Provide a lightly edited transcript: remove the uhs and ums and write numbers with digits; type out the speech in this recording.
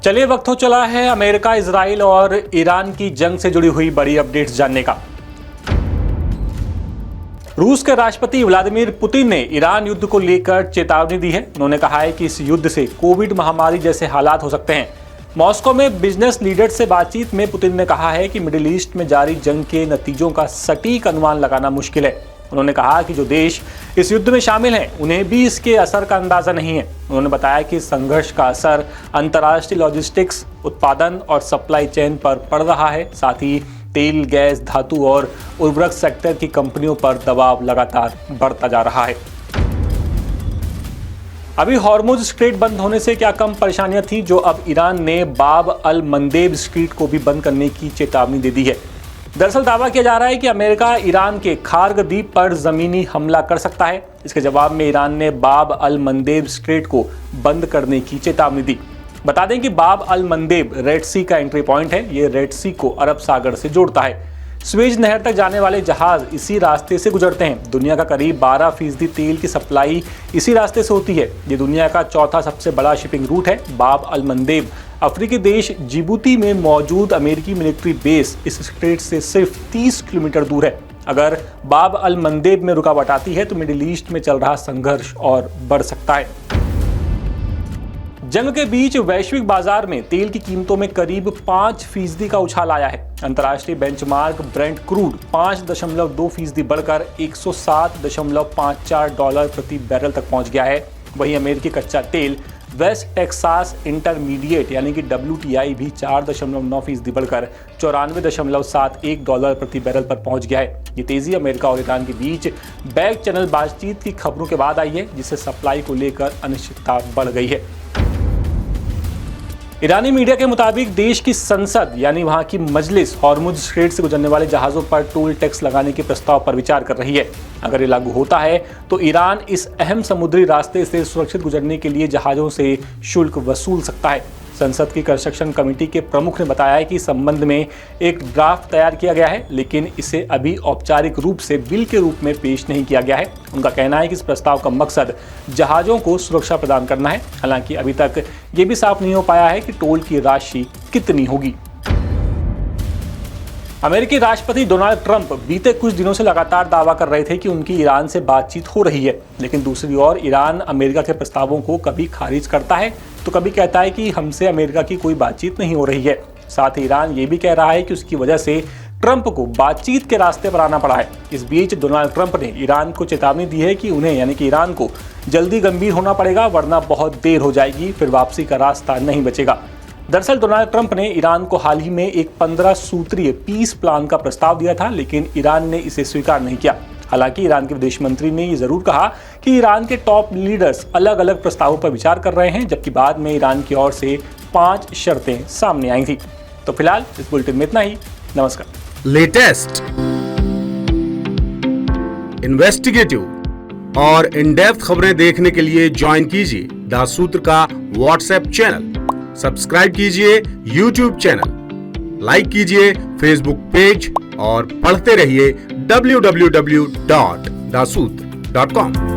चलिए वक्त हो चला है अमेरिका, इजराइल और ईरान की जंग से जुड़ी हुई बड़ी अपडेट्स जानने का। रूस के राष्ट्रपति व्लादिमीर पुतिन ने ईरान युद्ध को लेकर चेतावनी दी है। उन्होंने कहा है कि इस युद्ध से कोविड महामारी जैसे हालात हो सकते हैं। मॉस्को में बिजनेस लीडर्स से बातचीत में पुतिन ने कहा है कि मिडिल ईस्ट में जारी जंग के नतीजों का सटीक अनुमान लगाना मुश्किल है। उन्होंने कहा कि जो देश इस युद्ध में शामिल हैं उन्हें भी इसके असर का अंदाजा नहीं है। उन्होंने बताया कि संघर्ष का असर अंतर्राष्ट्रीय लॉजिस्टिक्स, उत्पादन और सप्लाई चेन पर पड़ रहा है। साथ ही तेल, गैस, धातु और उर्वरक सेक्टर की कंपनियों पर दबाव लगातार बढ़ता जा रहा है। अभी हॉर्मुज स्ट्रेट बंद होने से क्या कम परेशानियां थी जो अब ईरान ने बाब अल मंदेब स्ट्रीट को भी बंद करने की चेतावनी दे दी है। दरअसल दावा किया जा रहा है कि अमेरिका ईरान के खार्ग द्वीप पर जमीनी हमला कर सकता है। इसके जवाब में ईरान ने बाब अल मंदेब स्ट्रेट को बंद करने की चेतावनी दी। बता दें कि बाब अल मंदेब रेड सी का एंट्री पॉइंट है। ये रेड सी को अरब सागर से जोड़ता है। स्वेज नहर तक जाने वाले जहाज इसी रास्ते से गुजरते हैं। दुनिया का करीब 12% तेल की सप्लाई इसी रास्ते से होती है। ये दुनिया का चौथा सबसे बड़ा शिपिंग रूट है। बाब अल मंदेब अफ्रीकी देश जिबूती में मौजूद अमेरिकी मिलिट्री बेस इस स्ट्रेट से सिर्फ 30 किलोमीटर दूर है। अगर बाब अल मंदेब में रुकावट आती है तो मिडिल ईस्ट में चल रहा संघर्ष और बढ़ सकता है। जंग के बीच वैश्विक बाजार में तेल की कीमतों में करीब 5% का उछाल आया है। अंतर्राष्ट्रीय बेंचमार्क ब्रेंट क्रूड 5.2% बढ़कर $107.54 प्रति बैरल तक पहुंच गया है। वहीं अमेरिकी कच्चा तेल वेस्ट टेक्सास इंटरमीडिएट यानी कि WTI भी 4.9% बढ़कर $94.71 प्रति बैरल पर पहुंच गया है। ये तेजी अमेरिका और ईरान के बीच बैक चैनल बातचीत की खबरों के बाद आई है, जिससे सप्लाई को लेकर अनिश्चितता बढ़ गई है। ईरानी मीडिया के मुताबिक देश की संसद यानी वहां की मजलिस हॉर्मुज स्ट्रेट से गुजरने वाले जहाजों पर टोल टैक्स लगाने के प्रस्ताव पर विचार कर रही है। अगर ये लागू होता है तो ईरान इस अहम समुद्री रास्ते से सुरक्षित गुजरने के लिए जहाजों से शुल्क वसूल सकता है। संसद की कंस्ट्रक्शन कमेटी के प्रमुख ने बताया है कि इस संबंध में एक ड्राफ्ट तैयार किया गया है, लेकिन इसे अभी औपचारिक रूप से बिल के रूप में पेश नहीं किया गया है। उनका कहना है कि इस प्रस्ताव का मकसद जहाजों को सुरक्षा प्रदान करना है। हालांकि अभी तक ये भी साफ नहीं हो पाया है कि टोल की राशि कितनी होगी। अमेरिकी राष्ट्रपति डोनाल्ड ट्रंप बीते कुछ दिनों से लगातार दावा कर रहे थे कि उनकी ईरान से बातचीत हो रही है, लेकिन दूसरी ओर ईरान अमेरिका के प्रस्तावों को कभी खारिज करता है तो कभी कहता है कि हमसे अमेरिका की कोई बातचीत नहीं हो रही है। साथ ही ईरान ये भी कह रहा है कि उसकी वजह से ट्रंप को बातचीत के रास्ते पर आना पड़ा है। इस बीच डोनाल्ड ट्रंप ने ईरान को चेतावनी दी है कि उन्हें यानी कि ईरान को जल्दी गंभीर होना पड़ेगा, वरना बहुत देर हो जाएगी, फिर वापसी का रास्ता नहीं बचेगा। दरअसल डोनाल्ड ट्रंप ने ईरान को हाल ही में एक 15 सूत्रीय पीस प्लान का प्रस्ताव दिया था, लेकिन ईरान ने इसे स्वीकार नहीं किया। हालांकि ईरान के विदेश मंत्री ने ये जरूर कहा कि ईरान के टॉप लीडर्स अलग अलग प्रस्तावों पर विचार कर रहे हैं, जबकि बाद में ईरान की ओर से 5 शर्तें सामने आई थी। तो फिलहाल इस बुलेटिन में इतना ही। नमस्कार। लेटेस्ट, इन्वेस्टिगेटिव और इन डेप्थ खबरें देखने के लिए ज्वाइन कीजिए द सूत्र का व्हाट्सएप चैनल, सब्सक्राइब कीजिए YouTube चैनल, लाइक कीजिए Facebook पेज और पढ़ते रहिए www.daसूत्र.com।